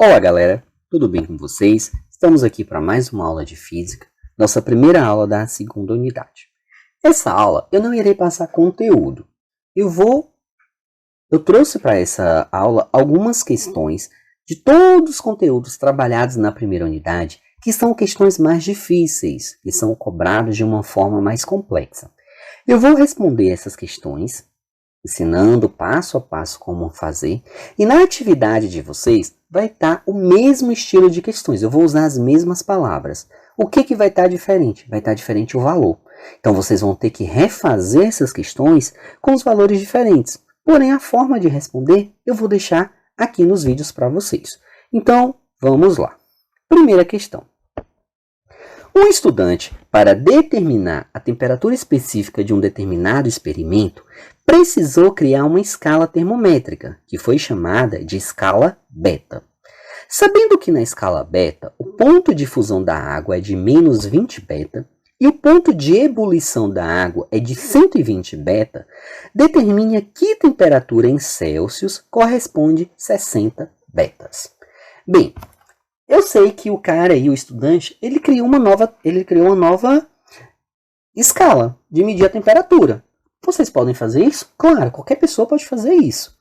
Olá galera, tudo bem com vocês? Estamos aqui para mais uma aula de física, nossa primeira aula da segunda unidade. Essa aula eu não irei passar conteúdo, eu trouxe para essa aula algumas questões de todos os conteúdos trabalhados na primeira unidade, que são questões mais difíceis, que são cobrados de uma forma mais complexa. Eu vou responder essas questões, ensinando passo a passo como fazer, e na atividade de vocês vai estar o mesmo estilo de questões, eu vou usar as mesmas palavras. O que vai estar diferente? Vai estar diferente o valor. Então vocês vão ter que refazer essas questões com os valores diferentes, porém a forma de responder eu vou deixar aqui nos vídeos para vocês. Então vamos lá. Primeira questão. Um estudante, para determinar a temperatura específica de um determinado experimento, precisou criar uma escala termométrica, que foi chamada de escala beta. Sabendo que na escala beta, o ponto de fusão da água é de menos 20 beta e o ponto de ebulição da água é de 120 beta, determine a que temperatura em Celsius corresponde 60 betas. Bem, eu sei que o cara aí, o estudante, ele criou uma nova escala de medir a temperatura. Vocês podem fazer isso? Claro, qualquer pessoa pode fazer isso.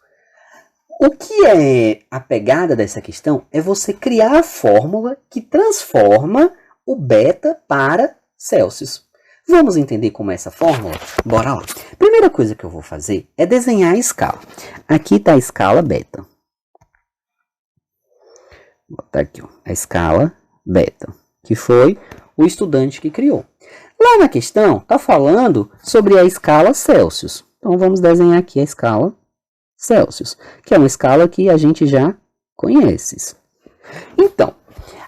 O que é a pegada dessa questão é você criar a fórmula que transforma o beta para Celsius. Vamos entender como é essa fórmula? Bora lá. Primeira coisa que eu vou fazer é desenhar a escala. Aqui está a escala beta. Vou botar aqui, ó, a escala beta, que foi o estudante que criou. Lá na questão, está falando sobre a escala Celsius. Então, vamos desenhar aqui a escala Celsius, que é uma escala que a gente já conhece. Então,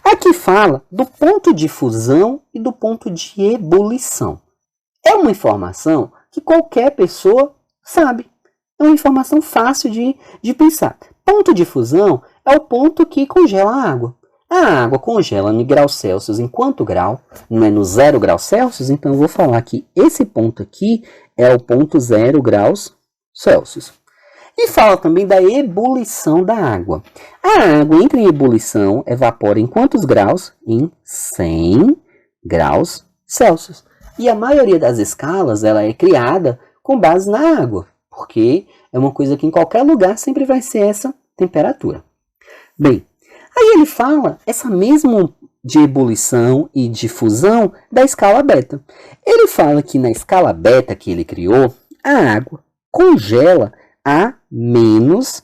aqui fala do ponto de fusão e do ponto de ebulição. É uma informação que qualquer pessoa sabe. É uma informação fácil de pensar. Ponto de fusão é o ponto que congela a água. A água congela em graus Celsius em quanto grau? Não é no 0 graus Celsius? Então eu vou falar que esse ponto aqui é o ponto 0 graus Celsius. E fala também da ebulição da água. A água entra em ebulição, evapora em quantos graus? Em 100 graus Celsius. E a maioria das escalas ela é criada com base na água, porque é uma coisa que em qualquer lugar sempre vai ser essa temperatura. Bem, aí ele fala essa mesma de ebulição e de fusão da escala beta. Ele fala que na escala beta que ele criou, a água congela a menos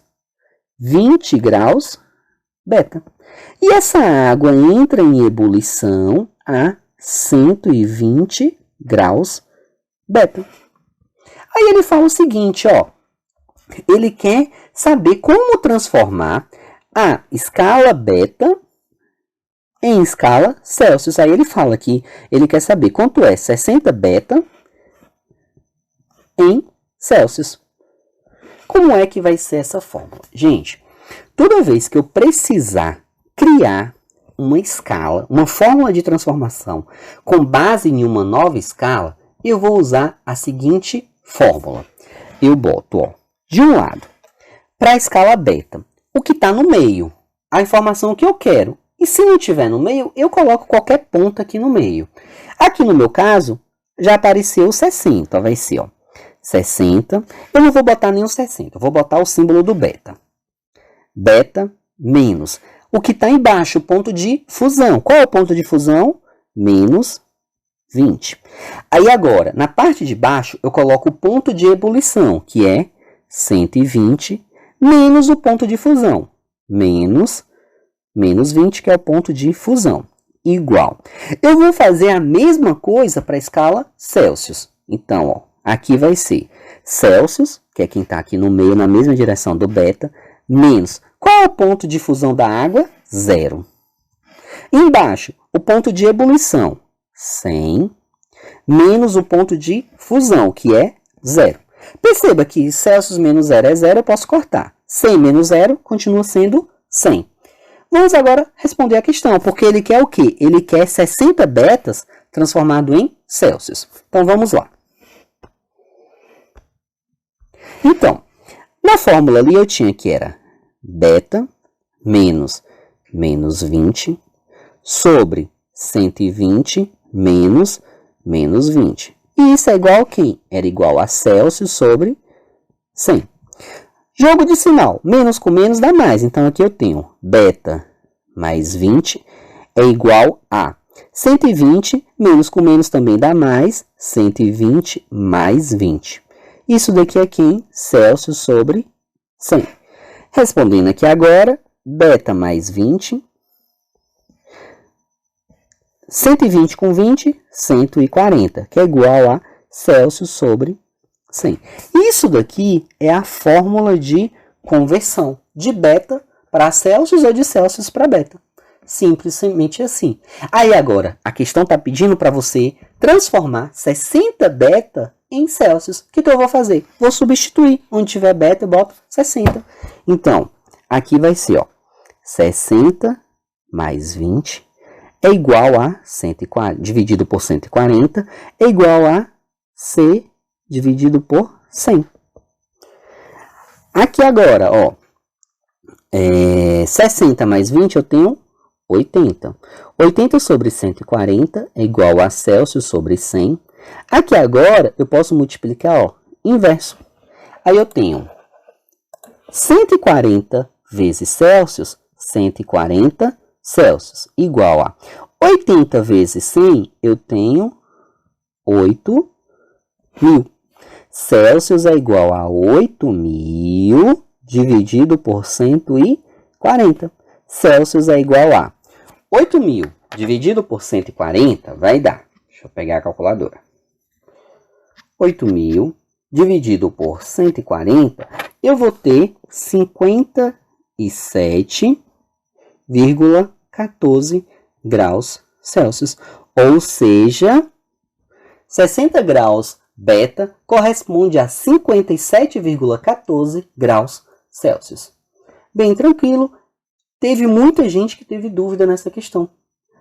20 graus beta. E essa água entra em ebulição a 120 graus beta. Aí ele fala o seguinte, ó. Ele quer saber como transformar a escala beta em escala Celsius. Aí ele fala que ele quer saber quanto é 60 beta em Celsius. Como é que vai ser essa fórmula? Gente, toda vez que eu precisar criar uma escala, uma fórmula de transformação com base em uma nova escala, eu vou usar a seguinte fórmula. Eu boto, ó, de um lado, para a escala beta, o que está no meio, a informação que eu quero. E se não tiver no meio, eu coloco qualquer ponto aqui no meio. Aqui no meu caso, já apareceu 60, vai ser, ó, 60. Eu não vou botar nenhum 60, eu vou botar o símbolo do beta. Beta menos. O que está embaixo, o ponto de fusão. Qual é o ponto de fusão? Menos 20. Aí agora, na parte de baixo, eu coloco o ponto de ebulição, que é 120, menos o ponto de fusão, menos 20, que é o ponto de fusão, igual. Eu vou fazer a mesma coisa para a escala Celsius. Então, ó, aqui vai ser Celsius, que é quem está aqui no meio, na mesma direção do beta, menos. Qual é o ponto de fusão da água? 0. Embaixo, o ponto de ebulição, 100, menos o ponto de fusão, que é 0. Perceba que Celsius menos 0 é 0, eu posso cortar. 100 menos 0 continua sendo 100. Vamos agora responder a questão, porque ele quer o quê? Ele quer 60 betas transformado em Celsius. Então, vamos lá. Então, na fórmula ali eu tinha que era beta menos menos 20 sobre 120 menos 20. E isso é igual a quem? Era igual a Celsius sobre 100. Jogo de sinal. Menos com menos dá mais. Então, aqui eu tenho beta mais 20 é igual a 120 menos com menos também dá mais. 120 mais 20. Isso daqui é quem? Celsius sobre 100. Respondendo aqui agora, beta mais 20. 120 com 20, 140, que é igual a Celsius sobre 100. Isso daqui é a fórmula de conversão de beta para Celsius ou de Celsius para beta. Simplesmente assim. Aí agora, a questão está pedindo para você transformar 60 beta em Celsius. O que eu vou fazer? Vou substituir. Onde tiver beta, eu boto 60. Então, aqui vai ser, ó, 60 mais 20 é igual a 140, dividido por 140, é igual a C dividido por 100. Aqui agora, ó, 60 mais 20 eu tenho 80. 80 sobre 140 é igual a Celsius sobre 100. Aqui agora eu posso multiplicar, ó, inverso. Aí eu tenho 140 vezes Celsius, 140 Celsius, igual a 80 vezes 100, eu tenho 8.000. Celsius é igual a 8.000 dividido por 140. Celsius é igual a 8.000 dividido por 140 vai dar. Deixa eu pegar a calculadora. 8.000 dividido por 140, eu vou ter 57,14 graus Celsius. Ou seja, 60 graus beta corresponde a 57,14 graus Celsius. Bem tranquilo. Teve muita gente que teve dúvida nessa questão.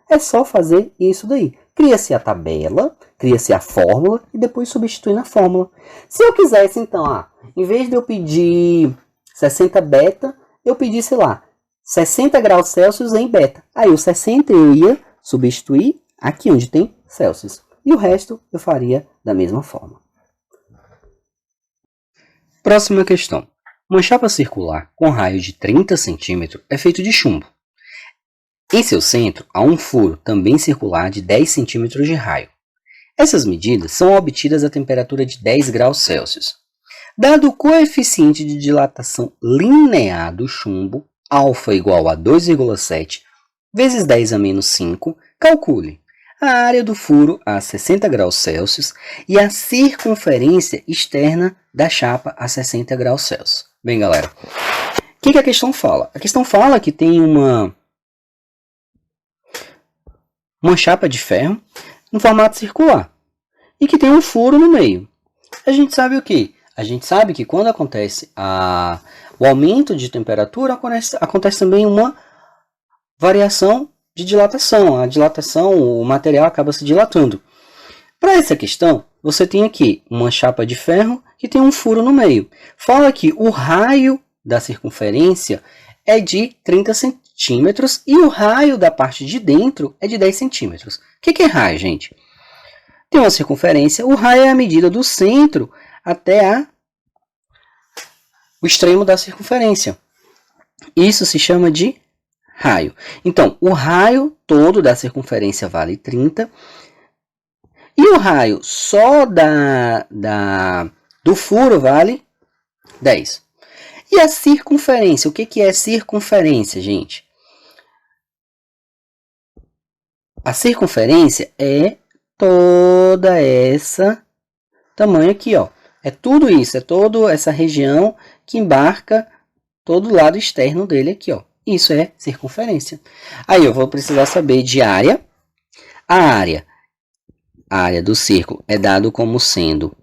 É só fazer isso daí. Cria-se a tabela, cria-se a fórmula e depois substitui na fórmula. Se eu quisesse, então, em vez de eu pedir 60 beta, eu pedisse lá 60 graus Celsius em beta. Aí o 60 eu ia substituir aqui onde tem Celsius. E o resto eu faria da mesma forma. Próxima questão. Uma chapa circular com raio de 30 cm é feito de chumbo. Em seu centro há um furo também circular de 10 cm de raio. Essas medidas são obtidas a temperatura de 10 graus Celsius. Dado o coeficiente de dilatação linear do chumbo, α igual a 2,7 vezes 10 a menos 5, calcule a área do furo a 60 graus Celsius e a circunferência externa da chapa a 60 graus Celsius. Bem, galera, o que a questão fala? A questão fala que tem uma chapa de ferro no formato circular e que tem um furo no meio. A gente sabe o quê? A gente sabe que quando acontece o aumento de temperatura, acontece também uma variação de dilatação. A dilatação, o material acaba se dilatando. Para essa questão, você tem aqui uma chapa de ferro que tem um furo no meio. Fala que o raio da circunferência é de 30 centímetros e o raio da parte de dentro é de 10 centímetros. O que é raio, gente? Tem uma circunferência, o raio é a medida do centro até o extremo da circunferência. Isso se chama de raio. Então, o raio todo da circunferência vale 30 e o raio só do furo vale 10. E a circunferência? O que é circunferência, gente? A circunferência é toda essa tamanho aqui, ó. É tudo isso, é toda essa região que embarca todo o lado externo dele aqui, ó. Isso é circunferência. Aí eu vou precisar saber de área. A área do círculo é dado como sendo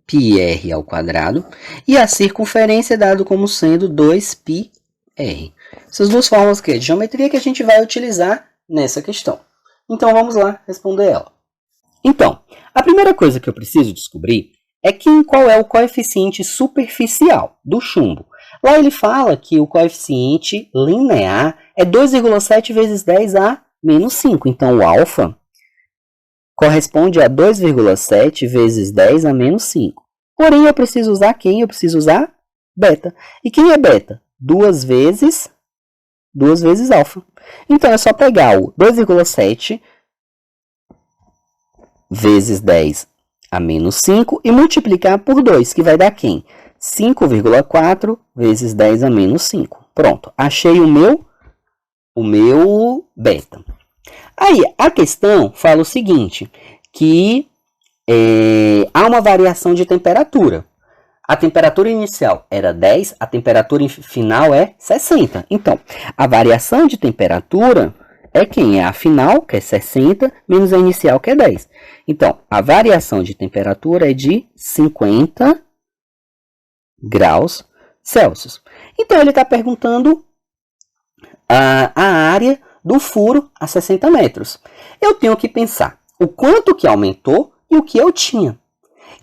πr ao quadrado e a circunferência é dado como sendo 2πr. Essas duas fórmulas aqui de geometria que a gente vai utilizar nessa questão. Então vamos lá responder ela. Então, a primeira coisa que eu preciso descobrir é qual é o coeficiente superficial do chumbo. Lá ele fala que o coeficiente linear é 2,7 vezes 10 a menos 5. Então, o alfa corresponde a 2,7 vezes 10 a menos 5. Porém, eu preciso usar quem? Eu preciso usar beta. E quem é beta? 2 vezes alfa. Então, é só pegar o 2,7 vezes 10 a menos 5 e multiplicar por 2, que vai dar quem? 5,4 vezes 10 a menos 5. Pronto, achei o meu beta. Aí, a questão fala o seguinte, que há uma variação de temperatura. A temperatura inicial era 10, a temperatura final é 60. Então, a variação de temperatura é quem? É a final, que é 60, menos a inicial, que é 10. Então, a variação de temperatura é de 50 graus Celsius. Então, ele está perguntando a área do furo a 60 metros. Eu tenho que pensar o quanto que aumentou e o que eu tinha.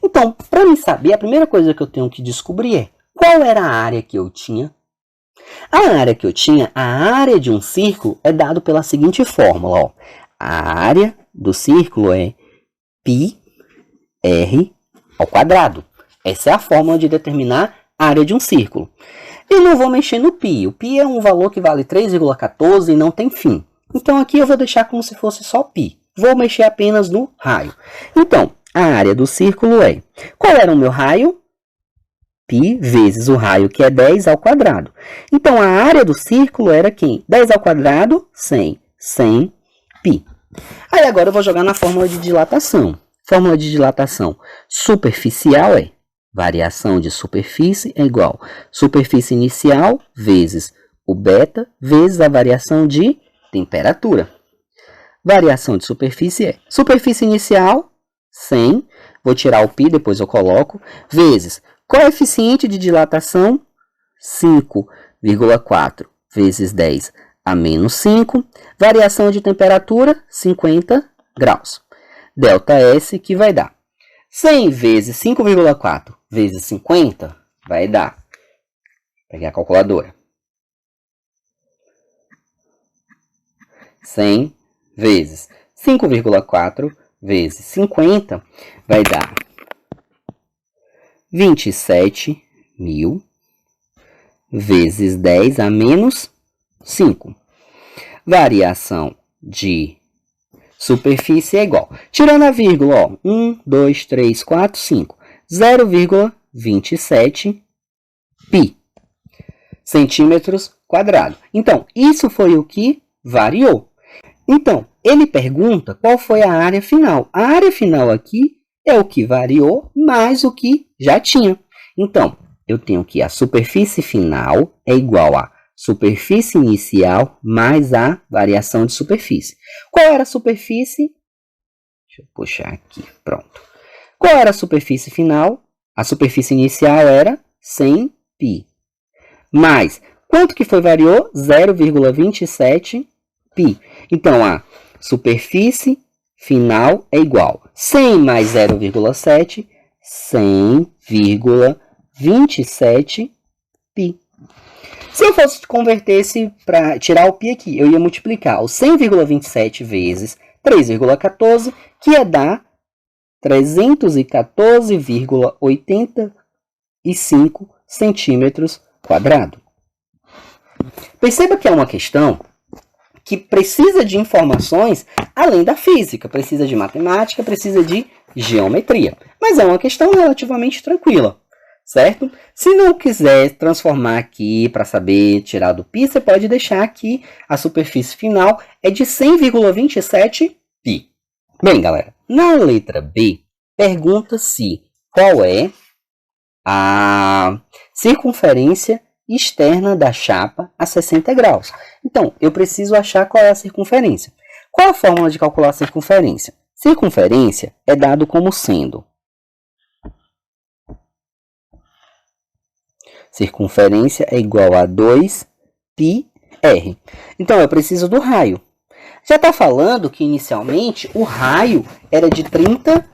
Então, para me saber, a primeira coisa que eu tenho que descobrir é qual era a área que eu tinha. A área que eu tinha, a área de um círculo é dado pela seguinte fórmula. Ó. A área do círculo é πr ao quadrado. Essa é a fórmula de determinar a área de um círculo. Eu não vou mexer no π. O π é um valor que vale 3,14 e não tem fim. Então, aqui eu vou deixar como se fosse só π. Vou mexer apenas no raio. Então, a área do círculo é... Qual era o meu raio? π vezes o raio, que é 10 ao quadrado. Então, a área do círculo era quem? 10 ao quadrado, 100. 100 π. Aí, agora eu vou jogar na fórmula de dilatação. Fórmula de dilatação superficial é... Variação de superfície é igual superfície inicial vezes o beta vezes a variação de temperatura. Variação de superfície é superfície inicial, 100, vou tirar o π, depois eu coloco, vezes coeficiente de dilatação, 5,4 vezes 10 a menos 5, variação de temperatura, 50 graus. Delta S, que vai dar 100 vezes 5,4 vezes 50, vai dar, vou pegar a calculadora, 100 vezes 5,4 vezes 50, vai dar 27.000 vezes 10 a menos 5. Variação de superfície é igual. Tirando a vírgula, ó, 1, 2, 3, 4, 5. 0,27 π centímetros quadrados. Então, isso foi o que variou. Então, ele pergunta qual foi a área final. A área final aqui é o que variou mais o que já tinha. Então, eu tenho que a superfície final é igual a superfície inicial mais a variação de superfície. Qual era a superfície? Deixa eu puxar aqui, pronto. Qual era a superfície final? A superfície inicial era 100 π. Mais, quanto que foi variou? 0,27 π. Então, a superfície final é igual 100 mais 0,7, 100,27 π. Se eu fosse converter esse para tirar o π aqui, eu ia multiplicar o 100,27 vezes 3,14, que ia dar 314,85 centímetros quadrados. Perceba que é uma questão que precisa de informações além da física, precisa de matemática, precisa de geometria. Mas é uma questão relativamente tranquila, certo? Se não quiser transformar aqui para saber tirar do π, você pode deixar aqui a superfície final é de 100,27 π. Bem, galera, na letra B, pergunta-se qual é a circunferência externa da chapa a 60 graus. Então, eu preciso achar qual é a circunferência. Qual é a fórmula de calcular a circunferência? Circunferência é dado como sendo circunferência é igual a 2πr. Então, eu preciso do raio. Já está falando que, inicialmente, o raio era de 30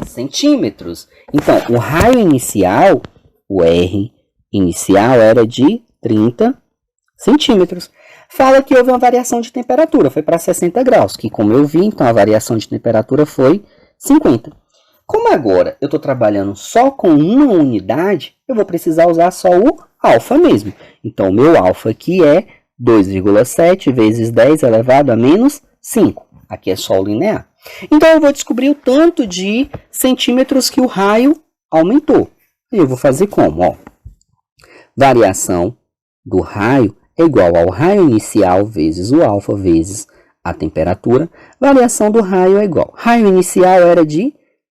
centímetros. Então, o raio inicial, o R inicial era de 30 centímetros. Fala que houve uma variação de temperatura, foi para 60 graus, que como eu vi, então a variação de temperatura foi 50. Como agora eu estou trabalhando só com uma unidade, eu vou precisar usar só o alfa mesmo. Então, o meu alfa aqui é 2,7 vezes 10 elevado a menos 5. Aqui é só o linear. Então, eu vou descobrir o tanto de centímetros que o raio aumentou. E eu vou fazer como? Ó, variação do raio é igual ao raio inicial vezes o alfa vezes a temperatura. Variação do raio é igual. Raio inicial era de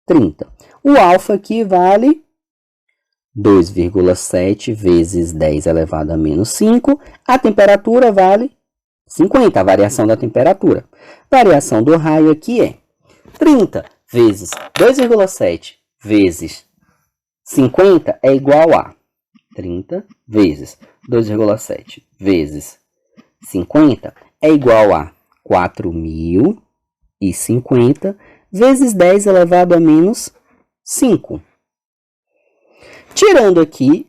30. O alfa aqui vale 2,7 vezes 10 elevado a menos 5. A temperatura vale 50, a variação da temperatura. Variação do raio aqui é 30 vezes 2,7 vezes 50 é igual a 30 vezes 2,7 vezes 50 é igual a 4.050 vezes 10 elevado a menos 5. Tirando aqui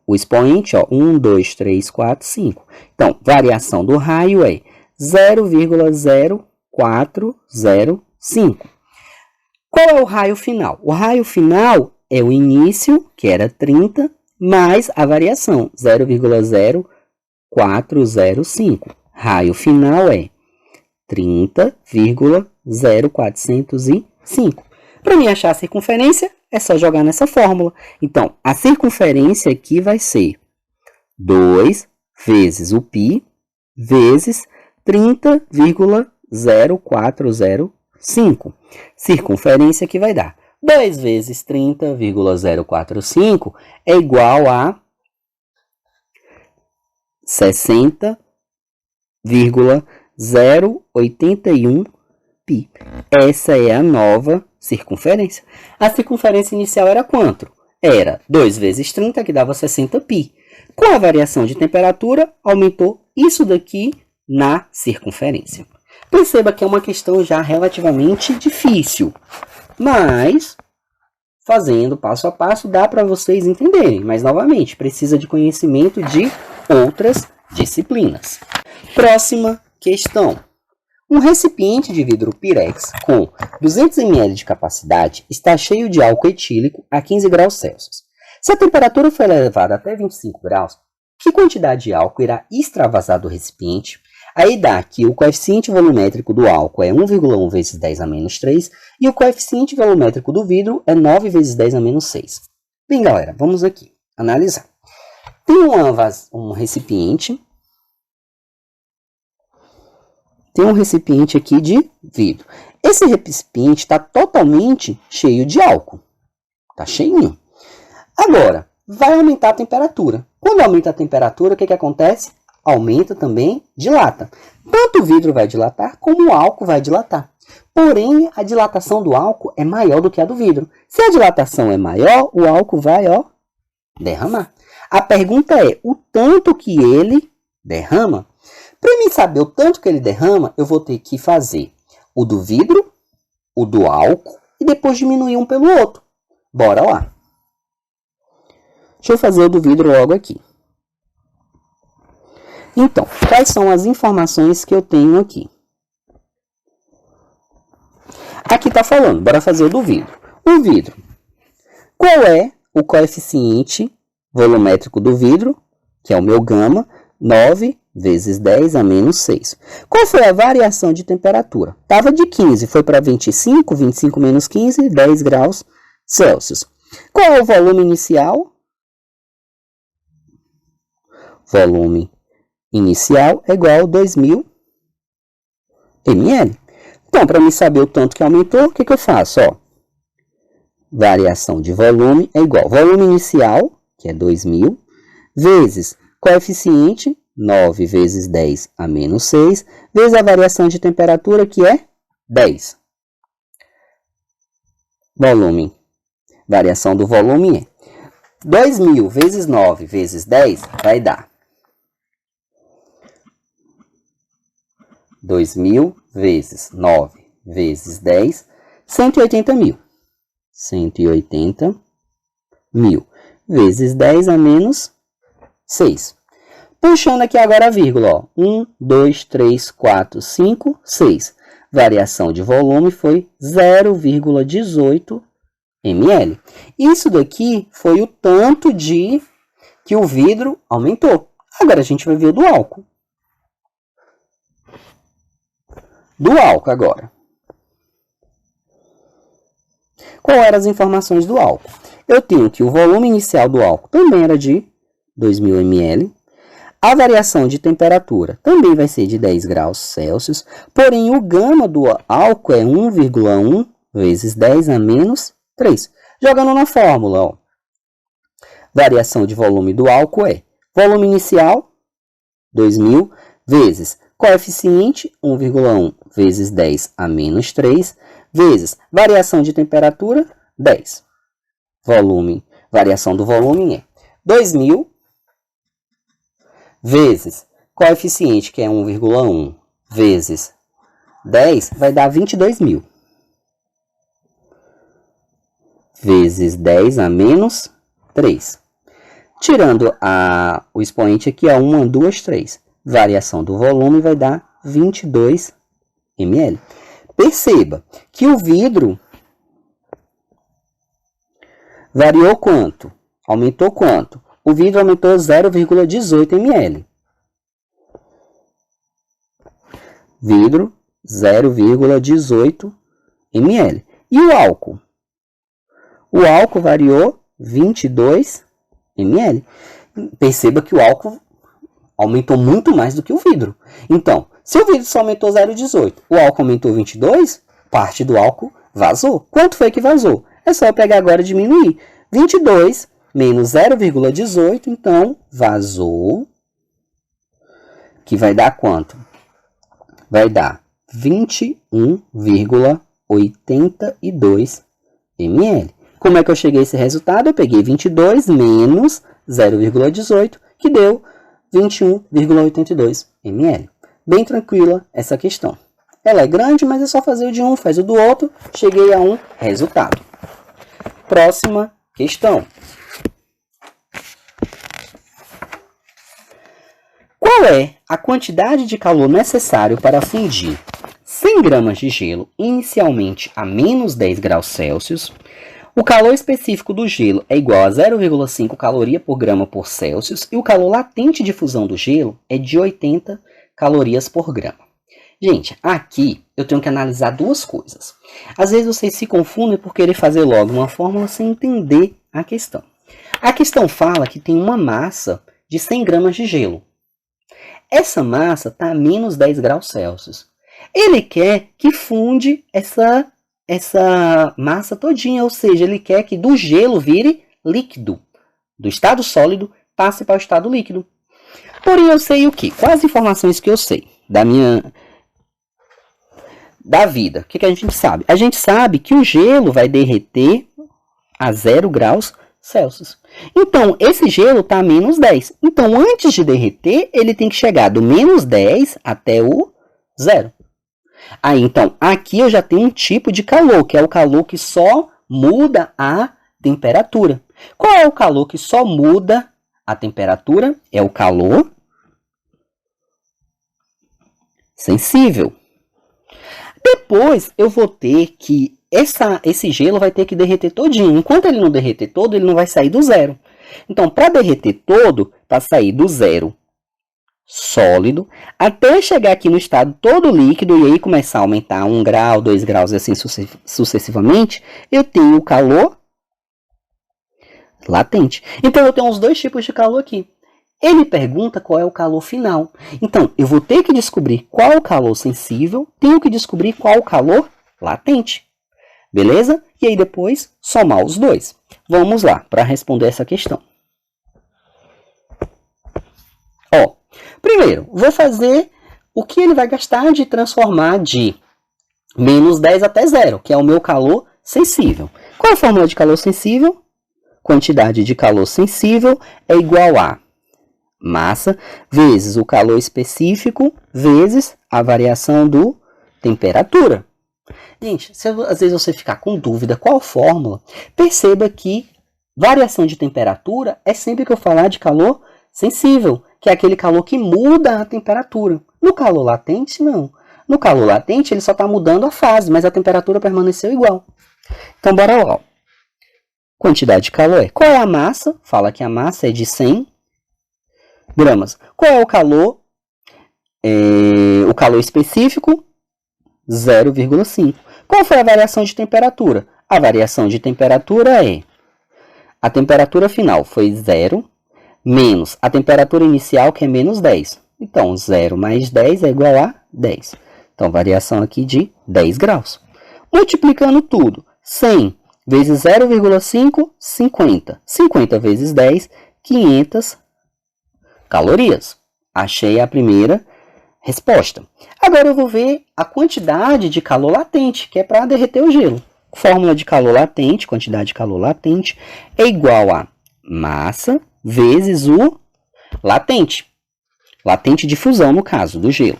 o expoente, ó, 1, 2, 3, 4, 5. Então, variação do raio é 0,0405. Qual é o raio final? O raio final é o início, que era 30, mais a variação, 0,0405. Raio final é 30,0405. Para mim achar a circunferência, é só jogar nessa fórmula. Então, a circunferência aqui vai ser 2 vezes o π vezes 30,0405. Circunferência que vai dar 2 vezes 30,045 é igual a 60,081 π. Essa é a nova circunferência. A circunferência inicial era quanto? Era 2 vezes 30, que dava 60 π. Com a variação de temperatura, aumentou isso daqui na circunferência. Perceba que é uma questão já relativamente difícil, mas fazendo passo a passo dá para vocês entenderem. Mas, novamente, precisa de conhecimento de outras disciplinas. Próxima questão. Um recipiente de vidro Pirex com 200 ml de capacidade está cheio de álcool etílico a 15 graus Celsius. Se a temperatura for elevada até 25 graus, que quantidade de álcool irá extravasar do recipiente? Aí dá que o coeficiente volumétrico do álcool é 1,1 vezes 10 a menos 3 e o coeficiente volumétrico do vidro é 9 vezes 10 a menos 6. Bem, galera, vamos aqui analisar. Tem um recipiente. Tem um recipiente aqui de vidro. Esse recipiente está totalmente cheio de álcool. Está cheinho. Agora, vai aumentar a temperatura. Quando aumenta a temperatura, o que acontece? Aumenta também, dilata. Tanto o vidro vai dilatar, como o álcool vai dilatar. Porém, a dilatação do álcool é maior do que a do vidro. Se a dilatação é maior, o álcool vai, ó, derramar. A pergunta é, o tanto que ele derrama? Para mim saber o tanto que ele derrama, eu vou ter que fazer o do vidro, o do álcool e depois diminuir um pelo outro. Bora lá. Deixa eu fazer o do vidro logo aqui. Então, quais são as informações que eu tenho aqui? Aqui está falando, bora fazer o do vidro. O vidro. Qual é o coeficiente volumétrico do vidro? Que é o meu gama, 9 vezes 10 a menos 6. Qual foi a variação de temperatura? Estava de 15, foi para 25, 25 menos 15, 10 graus Celsius. Qual é o volume inicial? Volume inicial é igual a 2.000 ml. Então, para me saber o tanto que aumentou, o que eu faço? Ó, variação de volume é igual ao volume inicial, que é 2.000, vezes coeficiente, 9 vezes 10 a menos 6, vezes a variação de temperatura, que é 10. Volume. Variação do volume é 2.000 vezes 9 vezes 10 vai dar 2.000 vezes 9 vezes 10, 180.000. 180.000. vezes 10 a menos 6. Puxando aqui agora a vírgula, ó. 1, 2, 3, 4, 5, 6. Variação de volume foi 0,18 ml. Isso daqui foi o tanto que o vidro aumentou. Agora a gente vai ver o do álcool. Do álcool agora. Qual eram as informações do álcool? Eu tenho que o volume inicial do álcool também era de 2.000 ml. A variação de temperatura também vai ser de 10 graus Celsius. Porém, o gama do álcool é 1,1 vezes 10 a menos 3. Jogando na fórmula, ó. Variação de volume do álcool é volume inicial, 2.000, vezes coeficiente, 1,1 vezes 10 a menos 3, vezes variação de temperatura, 10. Variação do volume é 2.000 vezes coeficiente, que é 1,1, vezes 10, vai dar 22.000. Vezes 10 a menos 3. Tirando o expoente aqui, 1, 2, 3. Variação do volume vai dar 22 ml. Perceba que o vidro variou quanto? Aumentou quanto? O vidro aumentou 0,18 ml. Vidro, 0,18 ml. E o álcool? O álcool variou 22 ml. Perceba que o álcool aumentou muito mais do que o vidro. Então, se o vidro só aumentou 0,18, o álcool aumentou 22, parte do álcool vazou. Quanto foi que vazou? É só eu pegar agora e diminuir. 22 menos 0,18, então vazou, que vai dar quanto? Vai dar 21,82 ml. Como é que eu cheguei a esse resultado? Eu peguei 22 menos 0,18, que deu 21,82 ml. Bem tranquila essa questão. Ela é grande, mas é só fazer o de um, faz o do outro. Cheguei a um resultado. Próxima questão. Qual é a quantidade de calor necessário para fundir 100 gramas de gelo inicialmente a menos 10 graus Celsius? O calor específico do gelo é igual a 0,5 caloria por grama por Celsius e o calor latente de fusão do gelo é de 80 calorias por grama. Gente, aqui eu tenho que analisar duas coisas. Às vezes vocês se confundem por querer fazer logo uma fórmula sem entender a questão. A questão fala que tem uma massa de 100 gramas de gelo. Essa massa está a menos 10 graus Celsius. Ele quer que funde essa massa todinha, ou seja, ele quer que do gelo vire líquido. Do estado sólido passe para o estado líquido. Porém, eu sei o quê? Quais as informações que eu sei da vida? O que a gente sabe? A gente sabe que o gelo vai derreter a 0 graus Celsius. Então, esse gelo está a menos 10. Então, antes de derreter, ele tem que chegar do menos 10 até o 0. Aí, então, aqui eu já tenho um tipo de calor, que é o calor que só muda a temperatura. Qual é o calor que só muda a temperatura? É o calor sensível. Depois, eu vou ter que... esse gelo vai ter que derreter todinho. Enquanto ele não derreter todo, ele não vai sair do 0. Então, para derreter todo, para sair do 0 sólido, até chegar aqui no estado todo líquido e aí começar a aumentar 1 grau, 2 graus e assim sucessivamente, eu tenho o calor latente. Então, eu tenho os dois tipos de calor aqui. Ele pergunta qual é o calor final. Então, eu vou ter que descobrir qual é o calor sensível, tenho que descobrir qual é o calor latente. Beleza? E aí depois, somar os dois. Vamos lá, para responder essa questão. Ó, primeiro, vou fazer o que ele vai gastar de transformar de menos 10 até 0, que é o meu calor sensível. Qual é a fórmula de calor sensível? Quantidade de calor sensível é igual a massa vezes o calor específico vezes a variação do temperatura. Gente, se às vezes você ficar com dúvida qual fórmula, perceba que Variação de temperatura é sempre que eu falar de calor sensível, que é aquele calor que muda a temperatura. No calor latente, não. No calor latente, ele só está mudando a fase, mas a temperatura permaneceu igual. Então, bora lá. Quantidade de calor é. Qual é a massa? Fala que a massa é de 100 gramas. Qual é o calor? O calor específico, 0,5. Qual foi a variação de temperatura? A variação de temperatura é... A temperatura final foi 0, menos a temperatura inicial, que é menos 10. Então, 0 mais 10 é igual a 10. Então, variação aqui de 10 graus. Multiplicando tudo, 100 vezes 0,5, 50. 50 vezes 10, 500 calorias. Achei a primeira resposta. Agora eu vou ver a quantidade de calor latente, que é para derreter o gelo. Fórmula de calor latente, quantidade de calor latente, é igual a massa vezes o latente. Latente de fusão, no caso, do gelo.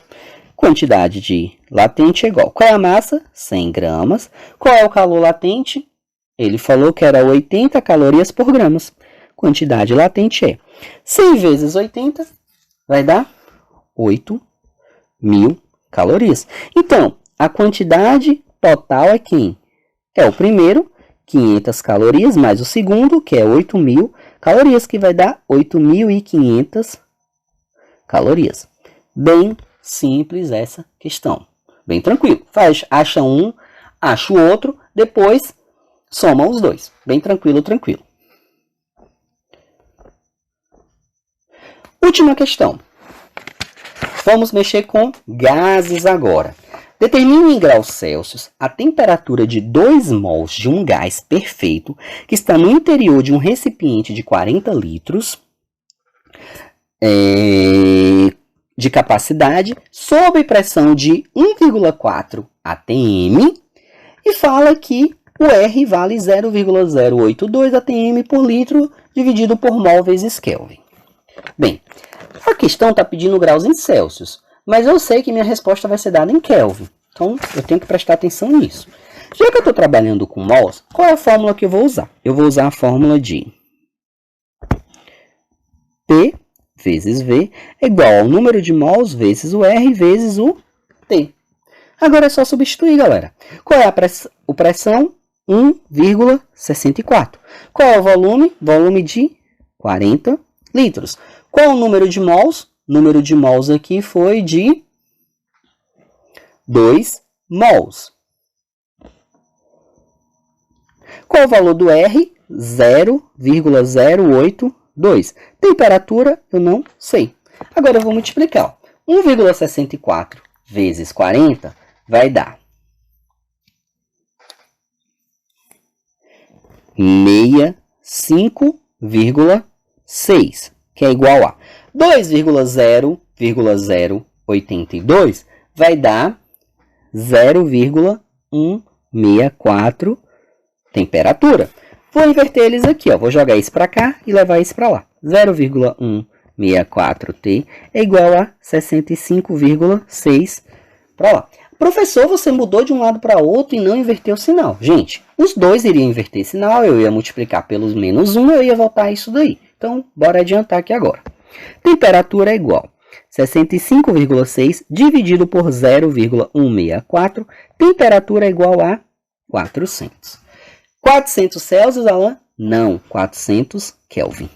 Quantidade de latente é igual. Qual é a massa? 100 gramas. Qual é o calor latente? Ele falou que era 80 calorias por gramas. Quantidade latente é 100 vezes 80 vai dar 8.000 calorias. Então, a quantidade total é quem? É o primeiro, 500 calorias, mais o segundo, que é 8.000 calorias, que vai dar 8.500 calorias. Bem simples essa questão. Bem tranquilo. Acha um, acha o outro, depois soma os dois. Bem tranquilo, tranquilo. Última questão. Vamos mexer com gases agora. Determine em graus Celsius a temperatura de 2 mols de um gás perfeito que está no interior de um recipiente de 40 litros de capacidade sob pressão de 1,4 atm e fala que o R vale 0,082 atm por litro dividido por mol vezes Kelvin. Bem, a questão está pedindo graus em Celsius, mas eu sei que minha resposta vai ser dada em Kelvin. Então, eu tenho que prestar atenção nisso. Já que eu estou trabalhando com mols, qual é a fórmula que eu vou usar? Eu vou usar a fórmula de P vezes V é igual ao número de mols vezes o R vezes o T. Agora é só substituir, galera. Qual é a pressão? 1,64. Qual é o volume? Volume de 40 litros. Qual é o número de mols? O número de mols aqui foi de 2 mols. Qual é o valor do R? 0,082. Temperatura, eu não sei. Agora eu vou multiplicar. 1,64 vezes 40 vai dar 65,6, que é igual a 2,0,082 vai dar 0,164 temperatura. Vou inverter eles aqui, ó. Vou jogar isso para cá e levar isso para lá. 0,164T é igual a 65,6 para lá. Professor, você mudou de um lado para outro e não inverteu o sinal. Gente, os dois iriam inverter sinal, eu ia multiplicar pelos menos 1, eu ia voltar isso daí. Então, bora adiantar aqui agora. Temperatura é igual a 65,6 dividido por 0,164. Temperatura é igual a 400. 400 Celsius, Alan? Não, 400 Kelvin.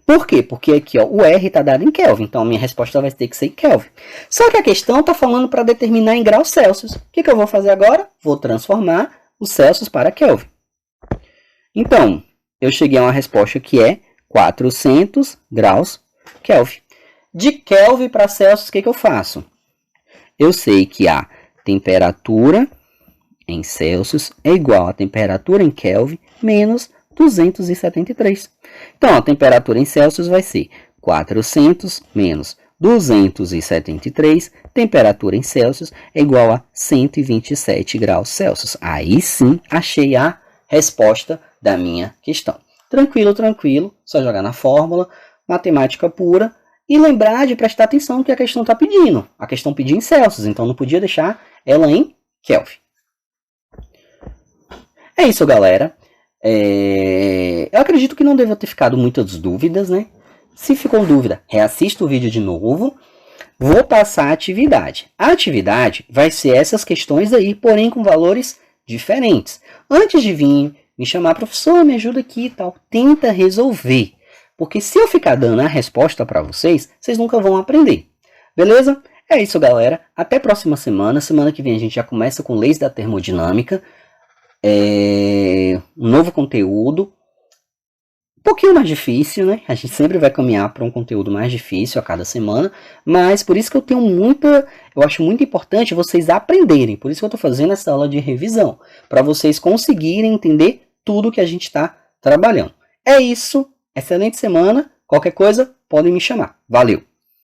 Por quê? Porque aqui ó, o R está dado em Kelvin, então a minha resposta vai ter que ser Kelvin. Só que a questão está falando para determinar em graus Celsius. O que eu vou fazer agora? Vou transformar os Celsius para Kelvin. Então, eu cheguei a uma resposta que é 400 graus Kelvin. De Kelvin para Celsius, o que eu faço? Eu sei que a temperatura em Celsius é igual a temperatura em Kelvin menos 273. Então, a temperatura em Celsius vai ser 400 menos 273. Temperatura em Celsius é igual a 127 graus Celsius. Aí sim, achei a resposta da minha questão. Tranquilo, tranquilo. Só jogar na fórmula, matemática pura. E lembrar de prestar atenção no que a questão está pedindo. A questão pedia em Celsius, então não podia deixar ela em Kelvin. É isso, galera. Eu acredito que não deva ter ficado muitas dúvidas, né? Se ficou dúvida, reassista o vídeo de novo. Vou passar a atividade. A atividade vai ser essas questões aí, porém com valores diferentes. Antes de vir me chamar, professor, me ajuda aqui e tal, tenta resolver. Porque se eu ficar dando a resposta para vocês, vocês nunca vão aprender. Beleza? É isso, galera. Até a próxima semana. Semana que vem a gente já começa com leis da termodinâmica. Um novo conteúdo. Um pouquinho mais difícil, né? A gente sempre vai caminhar para um conteúdo mais difícil a cada semana. Mas por isso que eu acho muito importante vocês aprenderem. Por isso que eu estou fazendo essa aula de revisão. Para vocês conseguirem entender tudo que a gente está trabalhando. É isso. Excelente semana. Qualquer coisa, podem me chamar. Valeu!